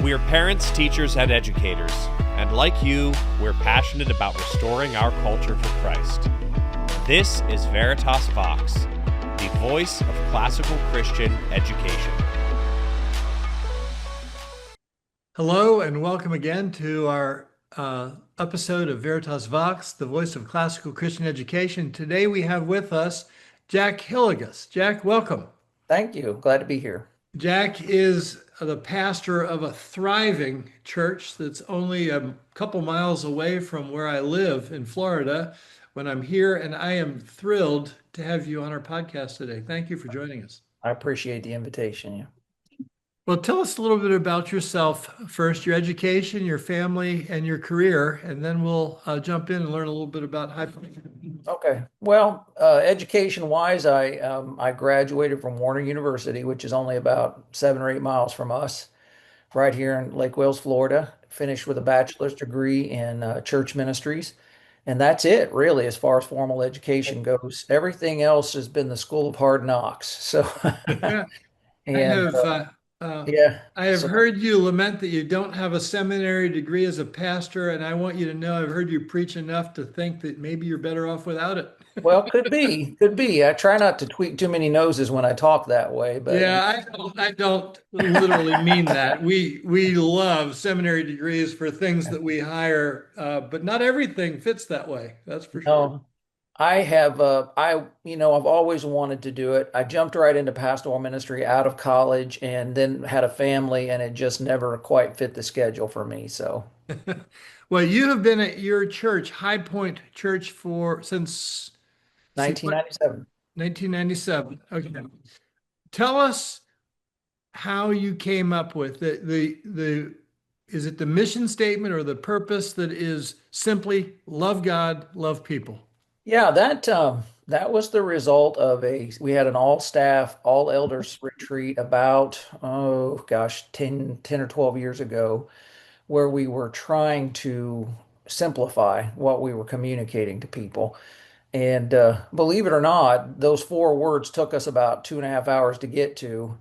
We're parents, teachers, and educators, and like you, we're passionate about restoring our culture for Christ. This is Veritas Vox, the voice of classical Christian education. Hello, and welcome again to our episode of Veritas Vox, the voice of classical Christian education. Today we have with us Jack Hilligoss. Jack, welcome. Thank you. Glad to be here. Jack is the pastor of a thriving church that's only a couple miles away from where I live in Florida when I'm here, and I am thrilled to have you on our podcast today. Thank you for joining us. I appreciate the invitation. Yeah. Well, tell us a little bit about yourself first, your education, your family, and your career, and then we'll jump in and learn a little bit about high. Okay. Well, education-wise, I graduated from Warner University, which is only about 7 or 8 miles from us, right here in Lake Wales, Florida. Finished with a bachelor's degree in church ministries, and that's it, really, as far as formal education goes. Everything else has been the school of hard knocks. So, Yeah, I and have uh, yeah. I have So, heard you lament that you don't have a seminary degree as a pastor, and I want you to know I've heard you preach enough to think that maybe you're better off without it. well, could be, could be. I try not to tweak too many noses when I talk that way, but Yeah, I don't literally mean that. We love seminary degrees for things that we hire, but not everything fits that way. That's for sure. no. I've always wanted to do it. I jumped right into pastoral ministry out of college and then had a family, and it just never quite fit the schedule for me. So Well, you have been at your church, High Point Church, for since what? 1997. 1997. Okay. Tell us how you came up with the is it the mission statement or the purpose that is simply love God, love people? Yeah, that was the result of we had an all staff, all elders retreat about, oh gosh, 10 or 12 years ago, where we were trying to simplify what we were communicating to people. And believe it or not, those 4 words took us about 2.5 hours to get to.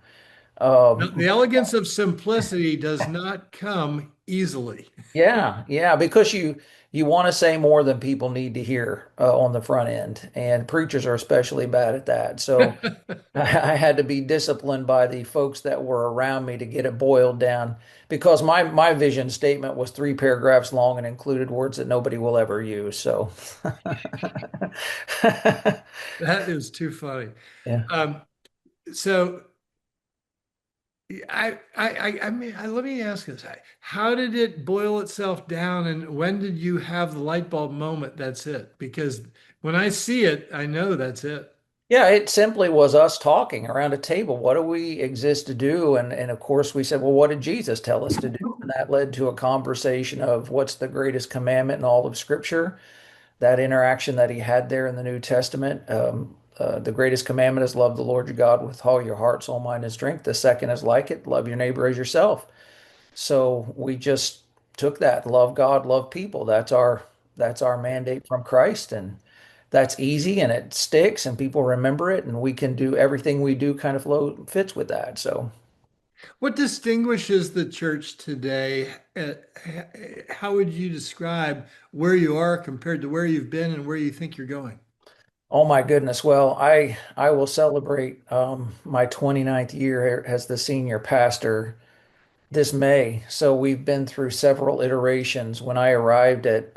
Now, Um, the elegance of simplicity does not come easily. yeah, yeah, because you want to say more than people need to hear on the front end, and preachers are especially bad at that. So I had to be disciplined by the folks that were around me to get it boiled down because my vision statement was 3 paragraphs long and included words that nobody will ever use. So That is too funny. yeah. Um, so let me ask this. How did it boil itself down and when did you have the light bulb moment? That's it. Because when I see it, I know that's it. Yeah, it simply was us talking around a table. What do we exist to do? And of course we said, well, what did Jesus tell us to do? And that led to a conversation of what's the greatest commandment in all of Scripture. That interaction that he had there in the New Testament. The greatest commandment is love the Lord your God with all your heart, soul, mind, and strength. The second is like it, love your neighbor as yourself. So we just took that, love God, love people. That's our mandate from Christ, and that's easy and it sticks and people remember it, and we can do everything we do kind of fits with that. So What distinguishes the church today? How would you describe where you are compared to where you've been and where you think you're going? oh my goodness. Well, I will celebrate my 29th year as the senior pastor this May. So we've been through several iterations. When I arrived at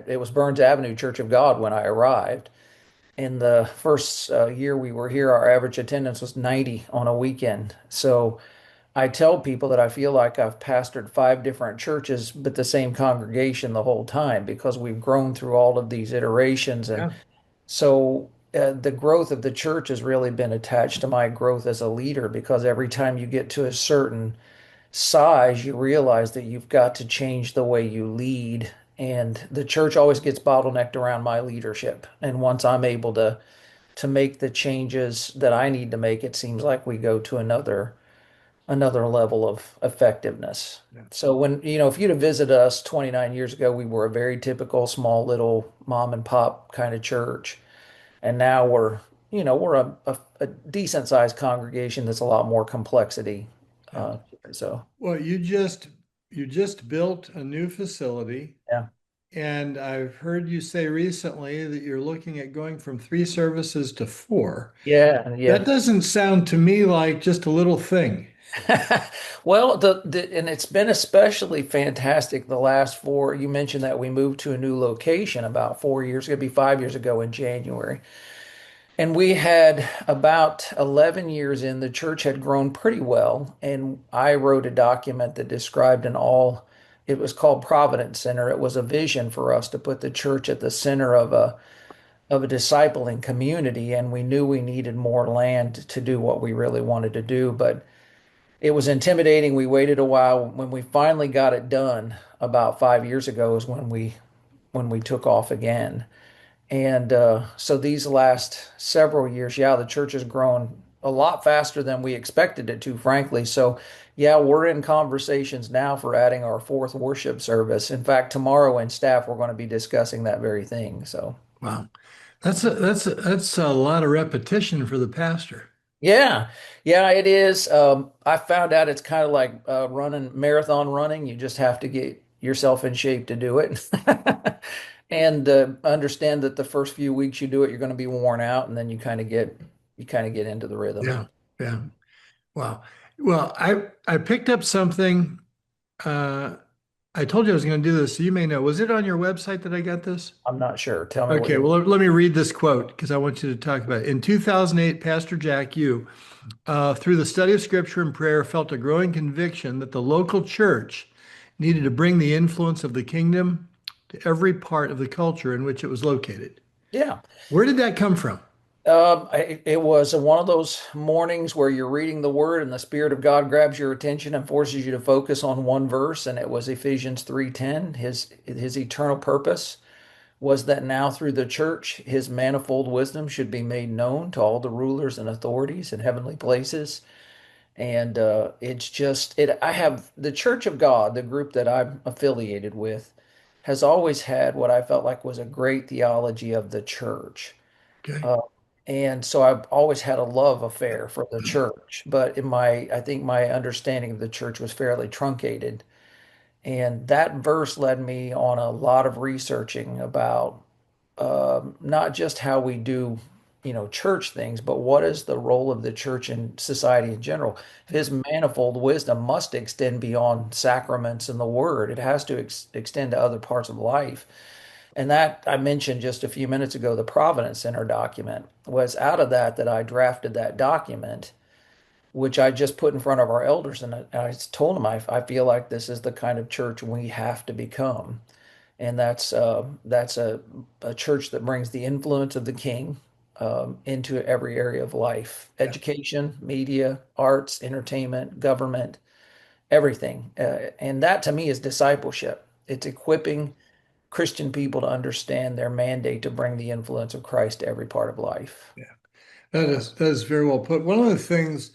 it was Burns Avenue Church of God when I arrived. In the first year we were here, our average attendance was 90 on a weekend. So I tell people that I feel like I've pastored 5 different churches, but the same congregation the whole time because we've grown through all of these iterations. And Yeah. so the growth of the church has really been attached to my growth as a leader because every time you get to a certain size, you realize that you've got to change the way you lead. And the church always gets bottlenecked around my leadership. And once I'm able to make the changes that I need to make, it seems like we go to another level of effectiveness. Yeah. So if you'd have visited us 29 years ago, we were a very typical small little mom and pop kind of church. And now we're a decent sized congregation that's a lot more complexity. Yeah. So Well, you just you just built a new facility, Yeah. and I've heard you say recently that you're looking at going from 3 services to 4. Yeah, That yeah. doesn't sound to me like just a little thing. Well, and it's been especially fantastic the last four. You mentioned that we moved to a new location about 4 years, it'd be 5 years ago in January. And we had about 11 years in, the church had grown pretty well. And I wrote a document that described it was called Providence Center. It was a vision for us to put the church at the center of a discipling community. And we knew we needed more land to do what we really wanted to do. But it was intimidating. We waited a while. When we finally got it done about 5 years ago is when we took off again. And so these last several years, yeah, the church has grown a lot faster than we expected it to, frankly. So, yeah, we're in conversations now for adding our fourth worship service. In fact, tomorrow in staff, we're going to be discussing that very thing. So, Wow. That's a lot of repetition for the pastor. yeah, yeah, it is. I found out it's kind of like running marathon running. You just have to get yourself in shape to do it. And understand that the first few weeks you do it, you're going to be worn out, and then you kind of get into the rhythm. Yeah, yeah. Wow. Well, I picked up something. Uh, I told you I was going to do this, so you may know. Was it on your website that I got this? I'm not sure. Tell me what Okay, you. well, let me read this quote because I want you to talk about it. In 2008, Pastor Jack Yu, through the study of scripture and prayer, felt a growing conviction that the local church needed to bring the influence of the kingdom to every part of the culture in which it was located. Yeah. Where did that come from? It was one of those mornings where you're reading the word and the Spirit of God grabs your attention and forces you to focus on one verse, and it was Ephesians 3:10. His eternal purpose was that now through the church, his manifold wisdom should be made known to all the rulers and authorities in heavenly places. And it's just it. I have the Church of God, the group that I'm affiliated with, has always had what I felt like was a great theology of the church. Okay. Uh, and so I've always had a love affair for the church, but I think my understanding of the church was fairly truncated. And that verse led me on a lot of researching about not just how we do, church things, but what is the role of the church in society in general. His manifold wisdom must extend beyond sacraments and the word. It has to extend to other parts of life. And that I mentioned just a few minutes ago, the Providence Center document was out of that I drafted that document, which I just put in front of our elders. And I told them I feel like this is the kind of church we have to become. And that's a church that brings the influence of the king into every area of life, Yeah. education, media, arts, entertainment, government, everything. And that to me is discipleship. It's equipping Christian people to understand their mandate to bring the influence of Christ to every part of life. Yeah. That is very well put. One of the things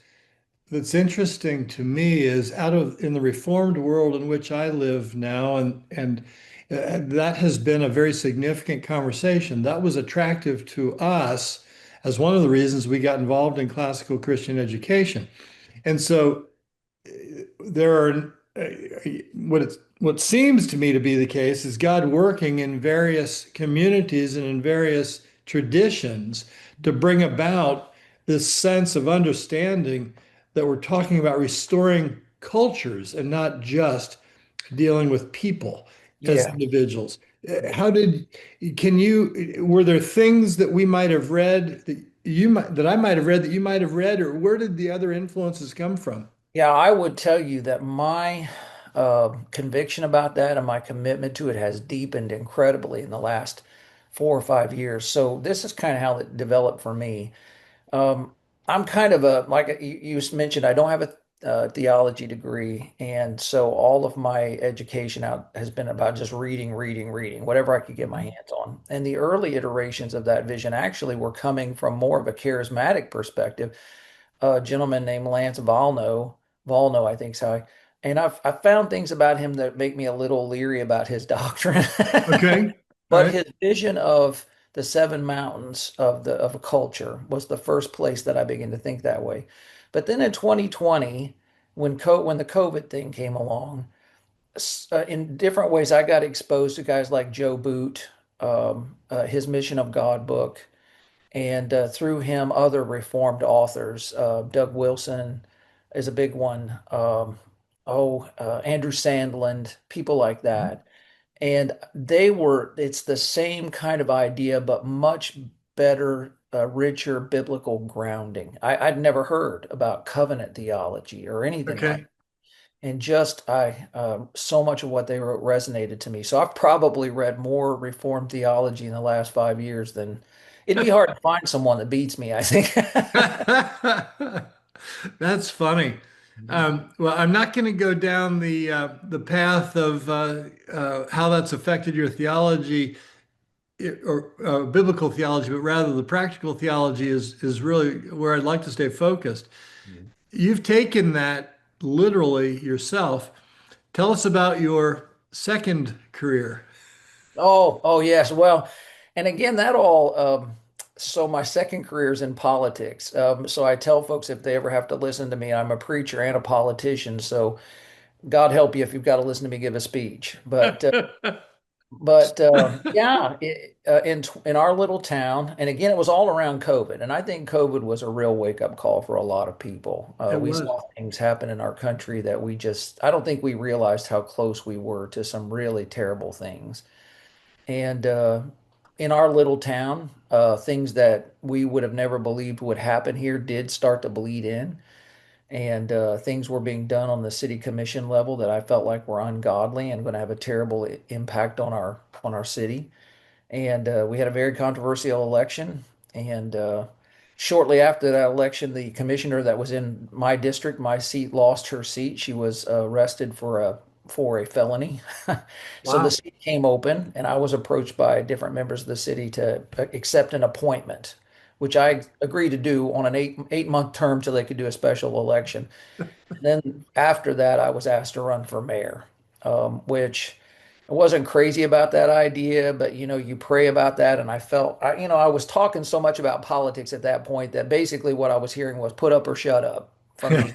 that's interesting to me is in the reformed world in which I live now, and that has been a very significant conversation. That was attractive to us as one of the reasons we got involved in classical Christian education. And so there are what seems to me to be the case is God working in various communities and in various traditions to bring about this sense of understanding that we're talking about restoring cultures and not just dealing with people as Yeah. individuals. How did can you were there things that we might have read that I might have read that you might have read, or where did the other influences come from? Yeah, I would tell you that my conviction about that and my commitment to it has deepened incredibly in the last 4 or 5 years. So this is kind of how it developed for me. Um, I'm kind of like you mentioned, I don't have a theology degree. And so all of my education out has been about just reading, reading, reading, whatever I could get my hands on. And the early iterations of that vision actually were coming from more of a charismatic perspective. A gentleman named Lance Volno, I think so. And I've found things about him that make me a little leery about his doctrine. Okay. All But right. his vision of the seven mountains of a culture was the first place that I began to think that way. But then in 2020, when the COVID thing came along, In different ways, I got exposed to guys like Joe Boot, his Mission of God book, and through him, other Reformed authors. Doug Wilson is a big one. Andrew Sandland, people like that. And it's the same kind of idea, but much better, richer biblical grounding. I'd never heard about covenant theology or anything like Okay. and just so much of what they wrote resonated to me. So I've probably read more Reformed theology in the last 5 years than it'd be hard to find someone that beats me, I think. That's funny. Well, I'm not going to go down the path of how that's affected your theology or biblical theology, but rather the practical theology is really where I'd like to stay focused. You've taken that literally yourself. Tell us about your second career. Oh yes. Well, and again, that all. So my second career is in politics. So I tell folks if they ever have to listen to me, I'm a preacher and a politician. So God help you if you've got to listen to me give a speech. But yeah, in our little town, and again, it was all around COVID, and I think COVID was a real wake up call for a lot of people. It We was. saw things happen in our country that I don't think we realized how close we were to some really terrible things. And in our little town, things that we would have never believed would happen here did start to bleed in, and things were being done on the city commission level that I felt like were ungodly and going to have a terrible impact on our city. And we had a very controversial election. And shortly after that election, the commissioner that was in my district, my seat, lost her seat. She was arrested for a felony. So the Wow. seat came open, and I was approached by different members of the city to accept an appointment, which I agreed to do on an eight-month term till they could do a special election. And then after that, I was asked to run for mayor, which I wasn't crazy about that idea, but you pray about that, and I was talking so much about politics at that point that basically what I was hearing was put up or shut up from these.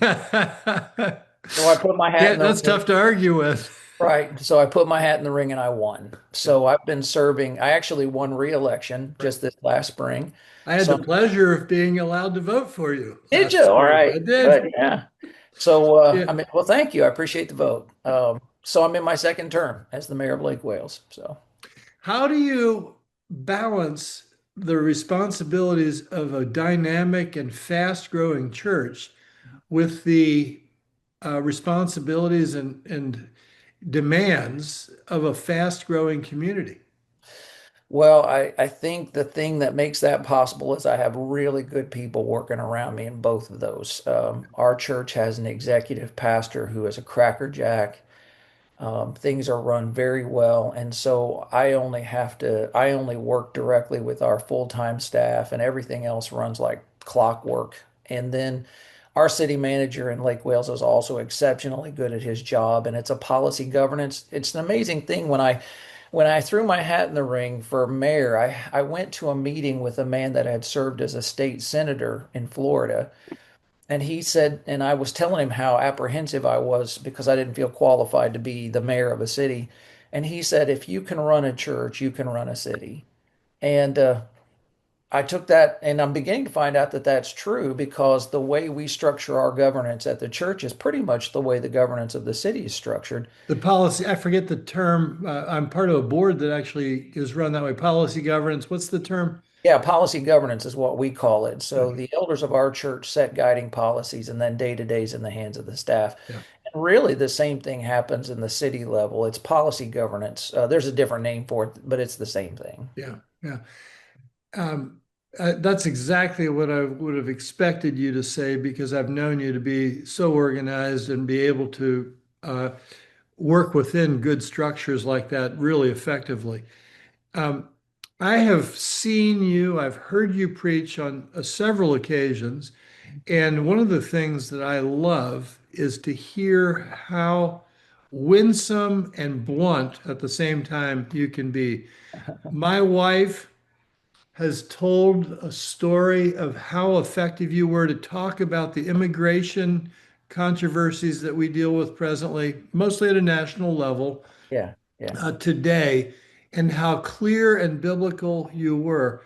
So I put my hat Yeah, in the that's ring. tough to argue with. Right. So I put my hat in the ring and I won. So I've been serving. I actually won re-election just this last spring. I had So the pleasure of being allowed to vote for you did you? last All spring. I right. did. Good. Yeah. So Yeah. well, thank you. I appreciate the vote. So I'm in my second term as the mayor of Lake Wales. So How do you balance the responsibilities of a dynamic and fast-growing church with the responsibilities and demands of a fast-growing community? well, I think the thing that makes that possible is I have really good people working around me in both of those. Our church has an executive pastor who is a crackerjack. Things are run very well, and so I only work directly with our full-time staff, and everything else runs like clockwork. And then our city manager in Lake Wales is also exceptionally good at his job, and it's a policy governance. It's an amazing thing. When I threw my hat in the ring for mayor, I went to a meeting with a man that had served as a state senator in Florida. And he said, and I was telling him how apprehensive I was because I didn't feel qualified to be the mayor of a city. And he said, if you can run a church, you can run a city. And I took that, and I'm beginning to find out that that's true because the way we structure our governance at the church is pretty much the way the governance of the city is structured. The policy, I forget the term. I'm part of a board that actually is run that way. Policy governance. What's the term? Yeah, policy governance is what we call it. So Okay. the elders of our church set guiding policies, and then day to day is in the hands of the staff. Yeah. And really, the same thing happens in the city level. It's policy governance. There's a different name for it, but it's the same thing. Yeah. Yeah. Um, that's exactly what I would have expected you to say because I've known you to be so organized and be able to work within good structures like that really effectively. Um, I have seen you, I've heard you preach on several occasions, and one of the things that I love is to hear how winsome and blunt at the same time you can be. My wife has told a story of how effective you were to talk about the immigration controversies that we deal with presently, mostly at a national level, Yeah, yeah. today, and how clear and biblical you were.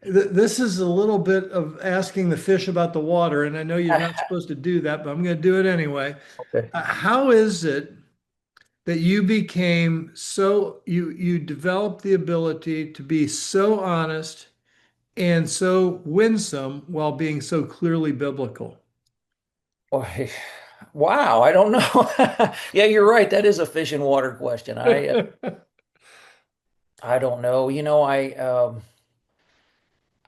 This is a little bit of asking the fish about the water, and I know you're not supposed to do that, but I'm going to do it anyway. Okay. How is it that you became so you developed the ability to be so honest and so winsome while being so clearly biblical? Boy, wow, I don't know. Yeah, you're right. That is a fish and water question. I don't know.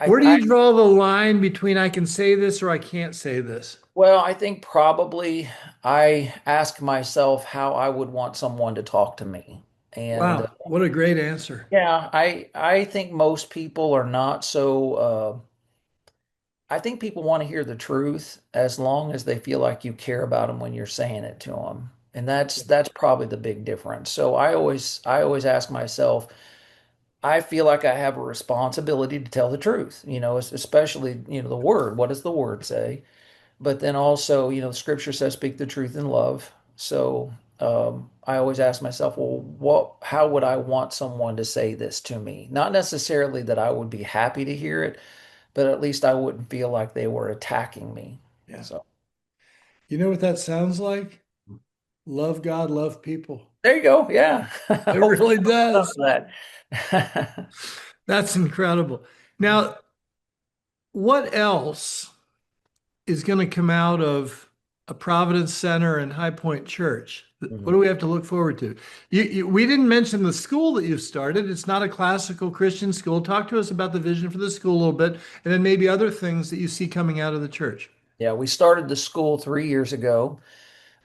Where do I you draw the line between I can say this or I can't say this? well, I think probably I ask myself how I would want someone to talk to me. And Wow, what a great answer. yeah, I think most people are not so I think people want to hear the truth as long as they feel like you care about them when you're saying it to them. And that's probably the big difference. So I always ask myself, I feel like I have a responsibility to tell the truth, especially, the word. What does the word say? But then also, the scripture says speak the truth in love. So I always ask myself, well, how would I want someone to say this to me? Not necessarily that I would be happy to hear it, but at least I wouldn't feel like they were attacking me. Yeah. So You know what that sounds like? Love God, love people. there you go. Yeah. It Hopefully really some does. of that. That's incredible. Now, what else is going to come out of a Providence Center and High Point Church? What Mhm. do we have to look forward to? We didn't mention the school that you've started. It's not a classical Christian school. Talk to us about the vision for the school a little bit, and then maybe other things that you see coming out of the church. Yeah, we started the school 3 years ago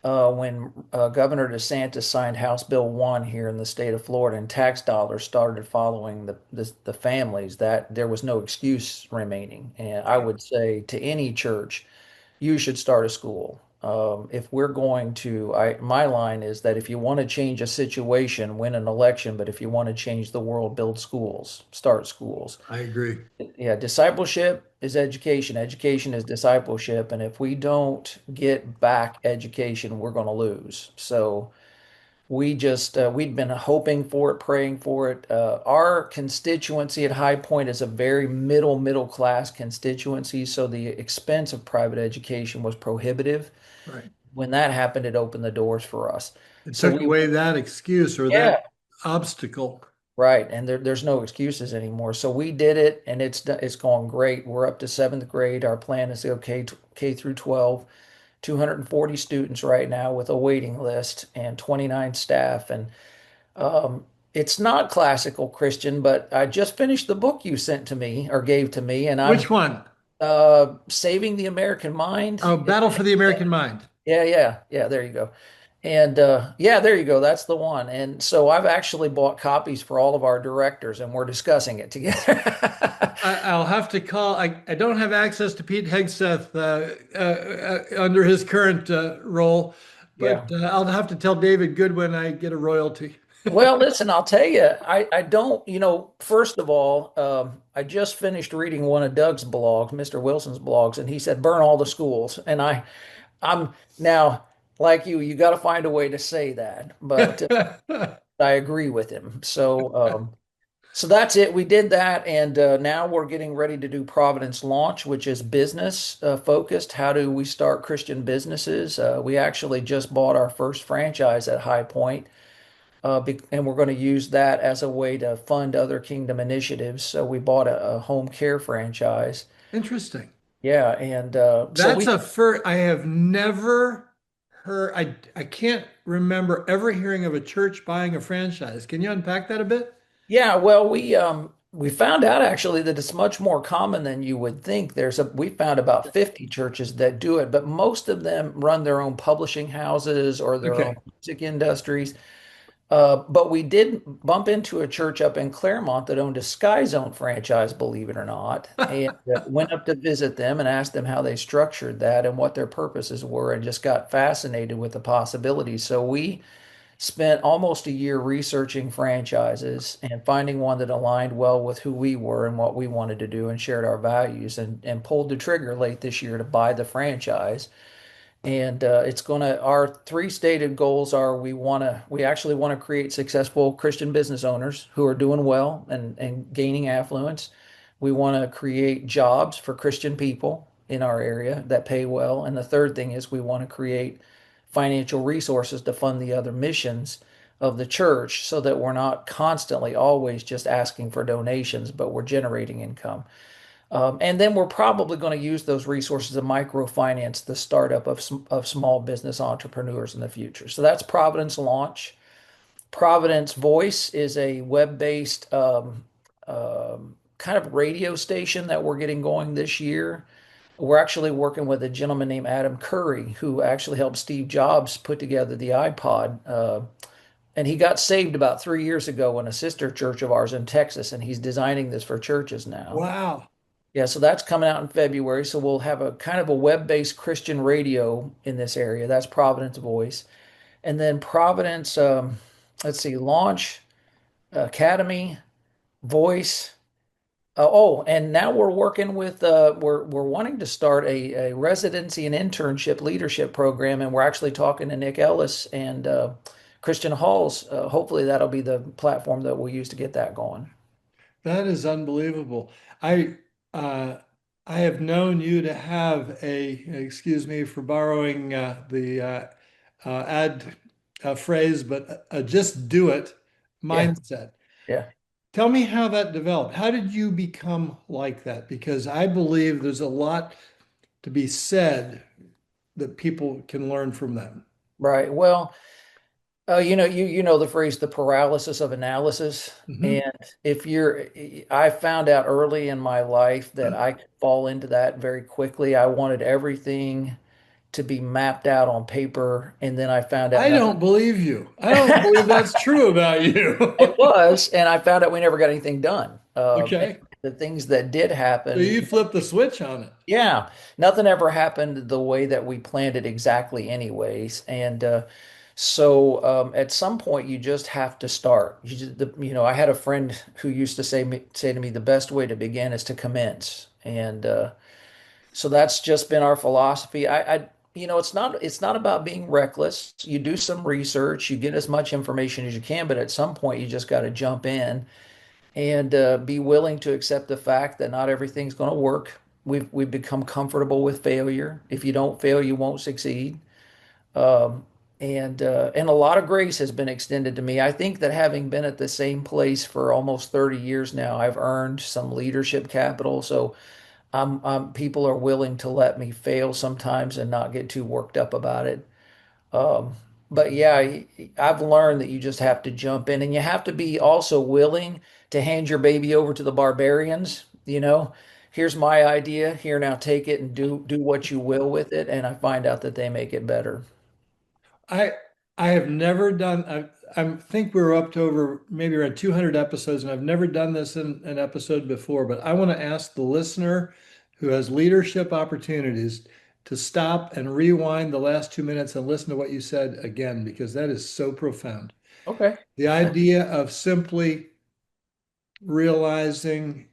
when Governor DeSantis signed House Bill 1 here in the state of Florida, and tax dollars started following the families, that there was no excuse remaining. And I would say to any church, you should start a school. If we're going to, my line is that if you want to change a situation, win an election, but if you want to change the world, build schools, start schools. I agree. Yeah, discipleship is education. Education is discipleship. And if we don't get back education, we're going to lose. So we'd been hoping for it, praying for it. Our constituency at High Point is a very middle class constituency. So the expense of private education was prohibitive. Right. When that happened, it opened the doors for us. It So took away that excuse or yeah, that obstacle. right, and there's no excuses anymore. So we did it, and it's going great. We're up to seventh grade. Our plan is to go K through 12, 240 students right now with a waiting list and 29 staff. And it's not classical Christian, but I just finished the book you sent to me or gave to me, and I'm Which one? Saving the American Mind. Oh, Battle for the American Mind. Yeah, yeah, yeah. There you go. And yeah, there you go. That's the one. And so I've actually bought copies for all of our directors, and we're discussing it together. I'll have to call. I don't have access to Pete Hegseth under his current role, Yeah. but I'll have to tell David Goodwin I get a royalty. Well, listen, I'll tell you, I don't, first of all, I just finished reading one of Doug's blogs, Mr. Wilson's blogs, and he said, burn all the schools. And I'm now, like you got to find a way to say that, but I agree with him. So that's it. We did that, and now we're getting ready to do Providence Launch, which is business focused. How do we start Christian businesses? We actually just bought our first franchise at High Point, and we're going to use that as a way to fund other kingdom initiatives. So we bought a home care franchise. Interesting. Yeah, and so That's a first. I have never heard. I can't remember ever hearing of a church buying a franchise. Can you unpack that a bit? yeah, well, we found out actually that it's much more common than you would think. We found about 50 churches that do it, but most of them run their own publishing houses or their own Okay. music industries. But we did bump into a church up in Claremont that owned a Sky Zone franchise, believe it or not, and went up to visit them and asked them how they structured that and what their purposes were, and just got fascinated with the possibilities. So we spent almost a year researching franchises and finding one that aligned well with who we were and what we wanted to do and shared our values, and pulled the trigger late this year to buy the franchise. And it's going to, our three stated goals are we actually want to create successful Christian business owners who are doing well and gaining affluence. We want to create jobs for Christian people in our area that pay well. And the third thing is we want to create financial resources to fund the other missions of the church so that we're not constantly always just asking for donations, but we're generating income. And then we're probably going to use those resources to microfinance the startup of small business entrepreneurs in the future. So that's Providence Launch. Providence Voice is a web-based kind of radio station that we're getting going this year. We're actually working with a gentleman named Adam Curry, who actually helped Steve Jobs put together the iPod. And he got saved about 3 years ago in a sister church of ours in Texas, and he's designing this for churches now. Wow. Yeah, so that's coming out in February. So we'll have a kind of a web-based Christian radio in this area. That's Providence Voice. And then Providence, let's see, Launch, Academy, Voice. And now we're working with we're wanting to start a residency and internship leadership program, and we're actually talking to Nick Ellis and Christian Halls. Hopefully that'll be the platform that we'll use to get that going. That is unbelievable. I uh, I have known you to have excuse me for borrowing the ad phrase, but just do it Yeah, mindset. yeah. Tell me how that developed. How did you become like that? Because I believe there's a lot to be said that people can learn from them. Right. Well, you know the phrase the paralysis of analysis. Mhm. And if you're I found out early in my life that I could fall into that very quickly. I wanted everything to be mapped out on paper, and then I found out I nothing. don't believe you. I don't believe that's true about you. It was, and I found out we never got anything done. And Okay. the things that did So happen, you flipped the switch on it. yeah, nothing ever happened the way that we planned it exactly, anyways. And at some point, you just have to start. I had a friend who used to say to me, the best way to begin is to commence. And so that's just been our philosophy. It's not about being reckless. You do some research, you get as much information as you can, but at some point, you just got to jump in and be willing to accept the fact that not everything's going to work. We've become comfortable with failure. If you don't fail, you won't succeed. Um, and a lot of grace has been extended to me. I think that having been at the same place for almost 30 years now, I've earned some leadership capital. So people are willing to let me fail sometimes and not get too worked up about it. Um, but yeah, I've learned that you just have to jump in, and you have to be also willing to hand your baby over to the barbarians. Here's my idea. Here, now take it and do what you will with it. And I find out that they make it better. I I have never done I think we're up to over maybe around 200 episodes, and I've never done this in an episode before, but I want to ask the listener who has leadership opportunities to stop and rewind the last 2 minutes and listen to what you said again, because that is so profound. Okay. The idea of simply realizing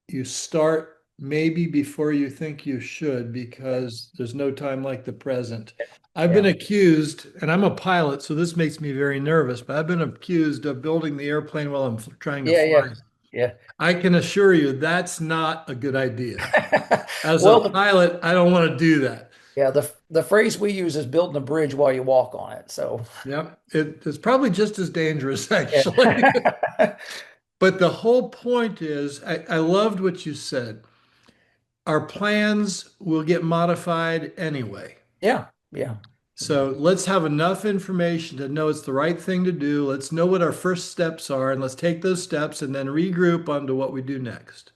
you start maybe before you think you should, because there's no time like the present. I've been Yeah. accused, and I'm a pilot, so this makes me very nervous, but I've been accused of building the airplane while I'm trying to Yeah. Yeah. fly. Yeah. I can assure you that's not a good idea. As a Well, pilot, I don't want to do that. the phrase we use is building a bridge while you walk on it. So, Yep. It's probably just as dangerous, actually. yeah. But the whole point is, I loved what you said. Our plans will get modified anyway. Yeah. Yeah. So let's have enough information to know it's the right thing to do. Let's know what our first steps are, and let's take those steps and then regroup onto what we do next.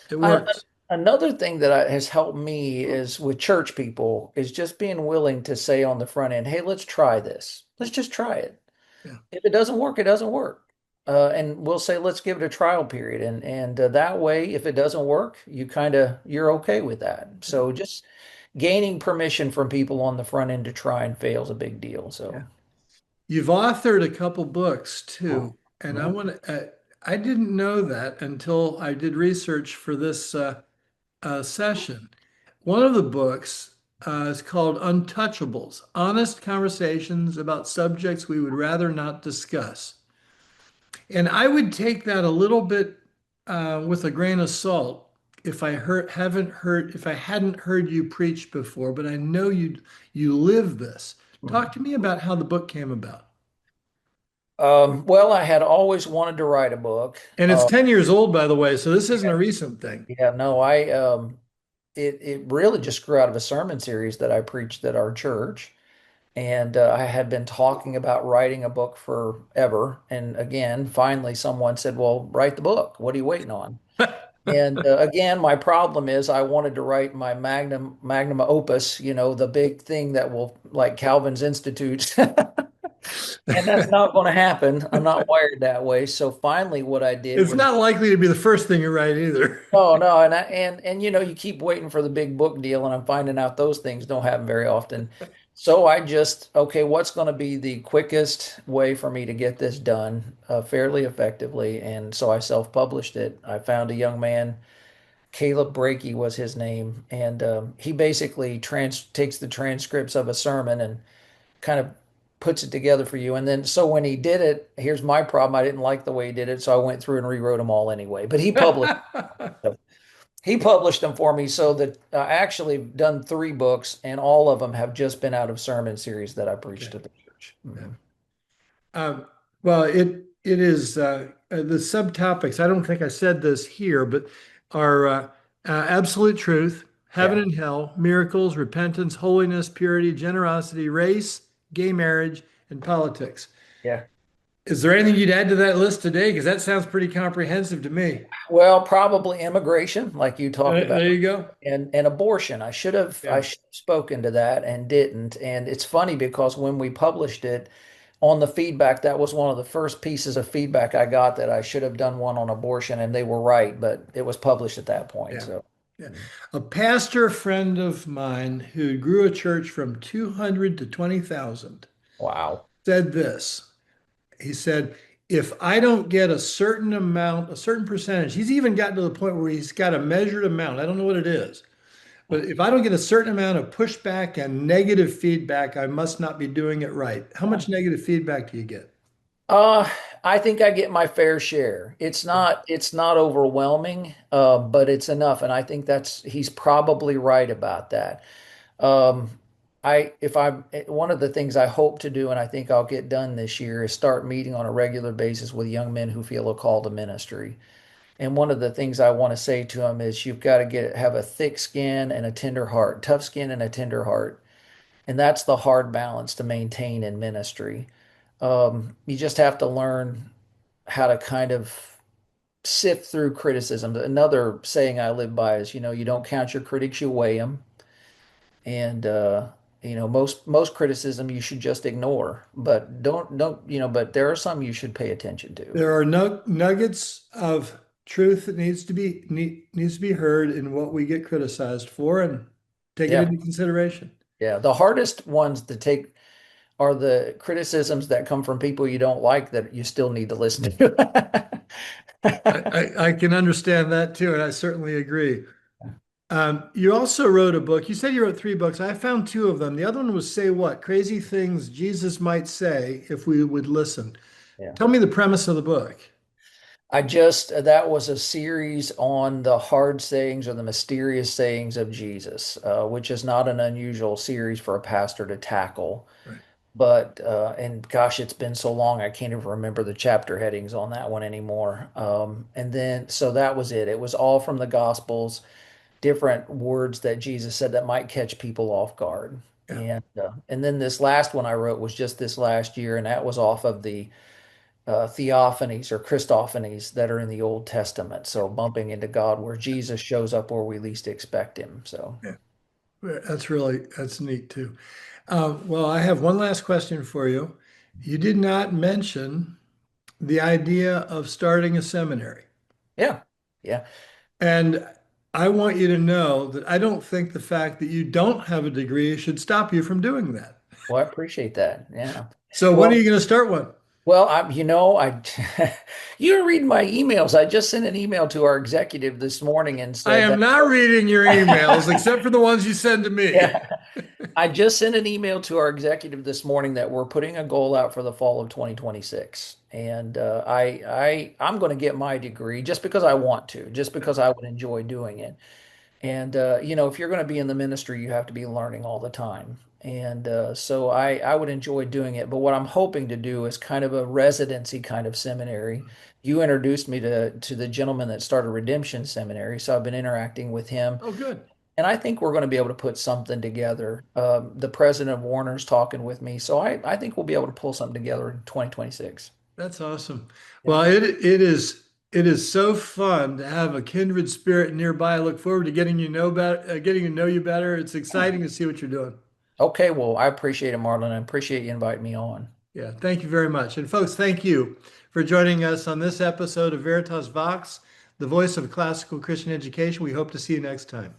It I, works. Another thing that has helped me is with church people is just being willing to say on the front end, hey, let's try this. Let's just try it. Yeah. If it doesn't work, it doesn't work. And we'll say, let's give it a trial period. And that way, if it doesn't work, you're okay with that. So just gaining permission from people on the front end to try and fail is a big deal. So, Yeah. You've authored a couple books too, and I Mhm. want to. I didn't know that until I did research for this session. One of the books is called Untouchables: Honest Conversations About Subjects We Would Rather Not Discuss. And I would take that a little bit with a grain of salt if if I hadn't heard you preach before, but I know you live this. Talk to me about how the book came about. Well, I had always wanted to write a book. And it's 10 years old, by the way, so this isn't Yeah, a recent thing. yeah, no, it really just grew out of a sermon series that I preached at our church. And I had been talking about writing a book forever. And again, finally, someone said, "Well, write the book. What are you waiting on?" And again, my problem is I wanted to write my magnum opus, the big thing that will, like Calvin's Institutes. And that's not going to happen. I'm not wired that way. So finally, what I did It's was, not likely to be the first thing you write either. oh no, and you keep waiting for the big book deal, and I'm finding out those things don't happen very often. So I just, okay, what's going to be the quickest way for me to get this done fairly effectively? And so I self-published it. I found a young man, Caleb Brakey was his name, and he basically trans takes the transcripts of a sermon and kind of puts it together for you. And then, so when he did it, here's my problem. I didn't like the way he did it, so I went through and rewrote them all anyway. But he published them for me, so that I actually done 3 books, and all of them have just been out of sermon series that I preached Okay. at the church. Yeah. Well, it is the subtopics. I don't think I said this here, but are absolute truth, heaven Yeah, and hell, miracles, repentance, holiness, purity, generosity, race, gay marriage, and politics. yeah. Is there anything you'd add to that list today? Because that sounds pretty comprehensive to me. Well, probably immigration, like you talked about, There you go. and abortion. I should have Yeah. I should have spoken to that and didn't. And it's funny because when we published it, on the feedback, that was one of the first pieces of feedback I got, that I should have done one on abortion, and they were right, but it was published at that point. Yeah. So, Yeah. A pastor friend of mine who grew a church from 200 to 20,000 wow. said this. He said, if I don't get a certain amount, a certain percentage, he's even gotten to the point where he's got a measured amount. I don't know what it is, but if I don't get a certain amount of pushback and negative feedback, I must not be doing it right. How much negative feedback do you get? Uh, I think I get my fair share. It's not overwhelming, but it's enough, and I think he's probably right about that. Um, if I'm one of the things I hope to do, and I think I'll get done this year, is start meeting on a regular basis with young men who feel a call to ministry. And one of the things I want to say to them is you've got to have a thick skin and a tender heart, tough skin and a tender heart. And that's the hard balance to maintain in ministry. You just have to learn how to kind of sift through criticism. Another saying I live by is, you don't count your critics, you weigh them. And most criticism you should just ignore, but don't, but there are some you should pay attention to. There are no nuggets of truth that needs to be heard in what we get criticized for and take it Yeah, into consideration. yeah. The hardest ones to take are the criticisms that come from people you don't like that you still need to listen to. I can understand that too, and I certainly agree. You also wrote a book. You said you wrote 3 books. I found 2 of them. The other one was Say What? Crazy Things Jesus Might Say If We Would Listen. Yeah. Tell me the premise of the book. That was a series on the hard sayings or the mysterious sayings of Jesus, which is not an unusual series for a pastor to tackle. Right. But, and gosh, it's been so long, I can't even remember the chapter headings on that one anymore. And then, so that was it. It was all from the Gospels, different words that Jesus said that might catch people off guard. Yeah. And then this last one I wrote was just this last year, and that was off of the theophanies or Christophanies that are in the Old Testament. So bumping into God where Jesus shows up where we least expect him. So, Yeah. That's neat too. Well, I have one last question for you. You did not mention the idea of starting a seminary. yeah, yeah. And I want you to know that I don't think the fact that you don't have a degree should stop you from doing that. Well, I appreciate that. Yeah. So when are Well, you going to start one? well, you're reading my emails. I just sent an email to our executive this morning and I said am that, not reading your emails except for the ones you send to me. yeah, I just sent an email to our executive this morning that we're putting a goal out for the fall of 2026. And I'm going to get my degree just because I want to, just because I would enjoy doing it. And if you're going to be in the ministry, you have to be learning all the time. And so I would enjoy doing it. But what I'm hoping to do is kind of a residency kind of seminary. You introduced me to the gentleman that started Redemption Seminary, so I've been interacting with him, Oh, good. and I think we're going to be able to put something together. The president of Warner's talking with me, so I think we'll be able to pull something together in 2026. That's awesome. Yeah. Well, it is so fun to have a kindred spirit nearby. I look forward to getting to know you better. It's exciting to see what you're doing. Okay, well, I appreciate it, Marlon. I appreciate you inviting me on. Yeah, thank you very much. And folks, thank you for joining us on this episode of Veritas Vox, the voice of classical Christian education. We hope to see you next time.